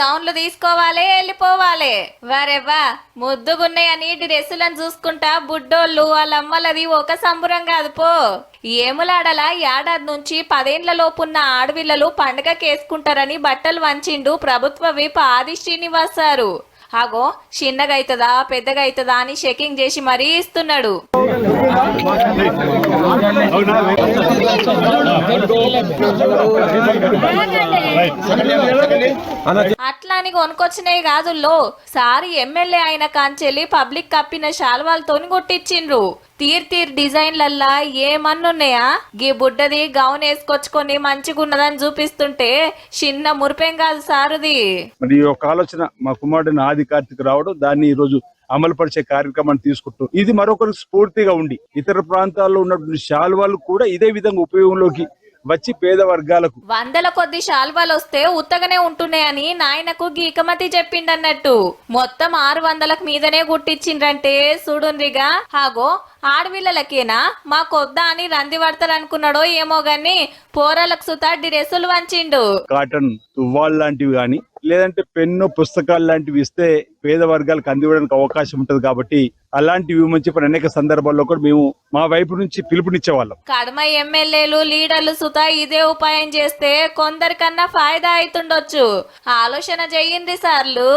గౌన్లు తీసుకోవాలి వెళ్ళిపోవాలి. వరేవా ముద్దుగున్నాయని డ్రెస్సులను చూసుకుంటా బుడ్డోళ్ళు వాళ్ళమ్మలది ఒక సంబురం కాదు పో. ఏములాడలా ఏడాది నుంచి 10 ఏళ్ల లోపున్న ఆడపిల్లలు పండగకేసుకుంటారని బట్టలు వంచిండు ప్రభుత్వ విప్ ఆది శ్రీనివాస్ సారు. అగో చిన్నగైతదా పెద్దగైతదా అని చెకింగ్ చేసి మరీ ఇస్తున్నాడు. అట్లా అని కొనుకొచ్చినాయి కాదుల్లో సారి ఎమ్మెల్యే అయిన కాంచెల్లి పబ్లిక్ కప్పిన శాల్వాలతోని కొట్టించిండ్రు. తీర్ డిజైన్లల్లా ఏమన్నున్నాయా? గీ బుడ్డది గౌన్ వేసుకొచ్చుకొని మంచిగున్నదని చూపిస్తుంటే చిన్న మురిపేం కాదు సారుది. మరి ఈ యొక్క ఆలోచన మా కుమారుడు ఆది కార్తిక్ రావడం, దాన్ని ఈ రోజు అమలు పరిచే కార్యక్రమాన్ని తీసుకుంటాం. ఇది మరొకరికి స్ఫూర్తిగా ఉండి ఇతర ప్రాంతాల్లో ఉన్నటువంటి శాల్వాలు కూడా ఇదే విధంగా ఉపయోగంలోకి వచ్చి పేద వర్గాలకు 100ల కొద్ది శాల్వాలు వస్తే ఉత్తగానే ఉంటున్నాయని నాయనకు గీకమతి చెప్పిండన్నట్టు. మొత్తం 600లకు మీదనే గుట్టించిండ్రంటే చూడుండ్రిగా. హాగో ఆడపిల్లలకేనా మా కొద్దా అని రంది పడతారనుకున్నాడో ఏమో గాని పోరాలకు సుతా డ్రెస్సులు వంచిండు. కాటన్ తువ్వాళ్ళు లాంటివి గాని లేదంటే పెన్ను పుస్తకాలు లాంటివి ఇస్తే పేద వర్గాలకు అందివ్వడానికి అవకాశం ఉంటది. కాబట్టి అలాంటివి మంచి అనేక సందర్భాల్లో కూడా మేము మా వైపు నుంచి పిలుపునిచ్చేవాళ్ళం. కడమ ఎమ్మెల్యేలు లీడర్లు సుతా ఇదే ఉపాయం చేస్తే కొందరికన్నా ఫాయిదా అవుతుండొచ్చు. ఆలోచన చెయ్యండి సార్లు.